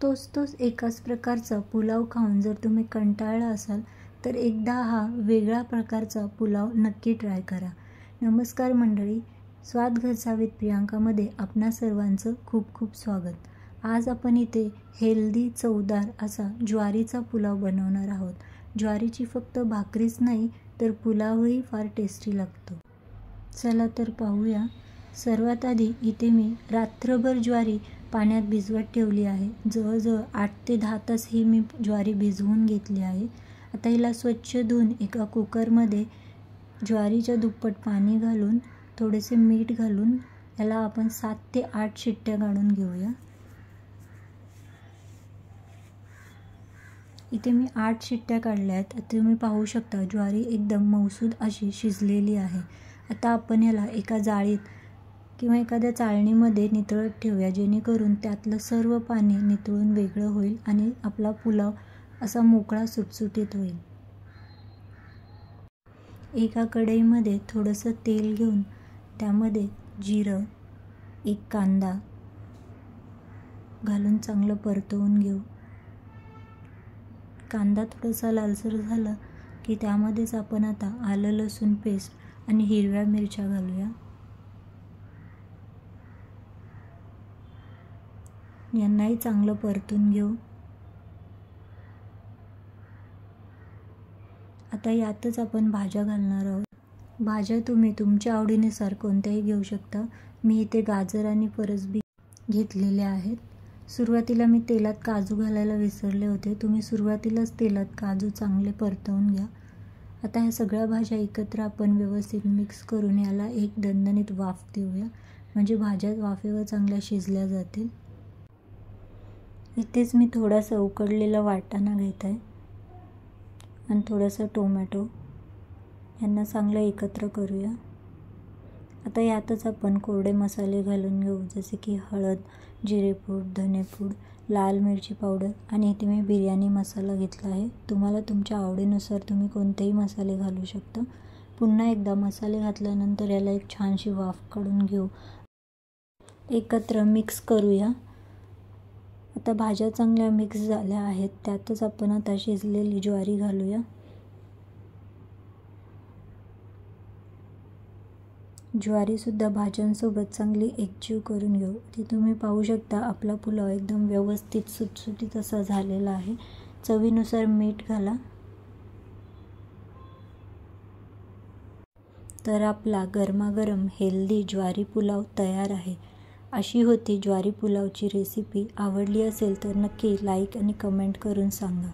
तोच एकाच प्रकारचा पुलाव खाऊन जर तुम्ही कंटाळला असाल तर एकदा हा वेगळा प्रकारचा पुलाव नक्की ट्राय करा. नमस्कार मंडळी, स्वाद घरचा विथ प्रियांकामध्ये आपणा सर्वांचं खूप खूप स्वागत. आज आपण इथे हेल्दी चवदार असा ज्वारीचा पुलाव बनवणार आहोत. ज्वारीची फक्त भाकरीच नाही तर पुलावही फार टेस्टी लागतो. चला तर पाहूया. सर्वात आधी इथे मी रात्रभर ज्वारी पाण्यात भिजवत ठेवली आहे. जवळजवळ 8 ते 10 तास ही मी ज्वारी भिजवून घेतली आहे. आता हिला स्वच्छ धुवून एका कुकरमध्ये ज्वारीच्या दुप्पट पाणी घालून थोडेसे मीठ घालून याला आपण 7 ते 8 शिट्ट्या काढून घेऊया. इथे मी 8 शिट्ट्या काढल्या आहेत. आता तुम्ही पाहू शकता ज्वारी एकदम मऊसूद अशी शिजलेली आहे. आता आपण याला एका जाळीत किंवा एखाद्या चाळणीमध्ये नितळत ठेवूया, जेणेकरून त्यातलं सर्व पाणी नितळून वेगळं होईल आणि आपला पुलाव असा मोकळा सुटसुटीत होईल. एका कढईमध्ये थोडंसं तेल घेऊन त्यामध्ये जिरं, एक कांदा घालून चांगलं परतवून घेऊ. कांदा थोडासा लालसर झाला की त्यामध्येच आपण आता आलं लसूण पेस्ट आणि हिरव्या मिरच्या घालूया. यांनाही चांगलं परतून घेऊ. आता यातच आपण भाज्या घालणार आहोत. भाज्या तुम्ही तुमच्या आवडीनुसार कोणत्याही घेऊ शकता. मी इथे गाजर आणि फरसबी घेतलेले आहेत. सुरुवातीला मी तेलात काजू घालायला विसरले होते. तुम्ही सुरुवातीलाच तेलात काजू चांगले परतवून घ्या. आता ह्या सगळ्या भाज्या एकत्र आपण व्यवस्थित मिक्स करून याला एक दणदणीत वाफ देऊया, म्हणजे भाज्या वाफेवर चांगल्या शिजल्या जातील. इथेच मी थोडासा उकडलेला वाटाणा घेत आहे आणि थोडासा टोमॅटो, यांना चांगलं एकत्र करूया. आता यातच आपण कोरडे मसाले घालून घेऊ, जसे की हळद, जिरेपूड, धनेपूड, लाल मिरची पावडर आणि इथे मी बिर्याणी मसाला घेतला आहे. तुम्हाला तुमच्या आवडीनुसार तुम्ही कोणतेही मसाले घालू शकता. पुन्हा एकदा मसाले घातल्यानंतर याला एक छानशी वाफ काढून घेऊ. एकत्र मिक्स करूया. आता भाज्या चांगल्या मिक्स झाल्या आहेत. त्यातच आपण आता शिजलेली ज्वारी घालूया. ज्वारीसुद्धा भाज्यांसोबत चांगली एकजीव करून घेऊ. ती तुम्ही पाहू शकता आपला पुलाव एकदम व्यवस्थित सुटसुटीत असा झालेला आहे. चवीनुसार मीठ घाला. तर आपला गरमागरम हेल्दी ज्वारी पुलाव तयार आहे. अशी होती ज्वारी पुलावची रेसिपी. आवडली असेल तर नक्की लाईक आणि कमेंट करून सांगा.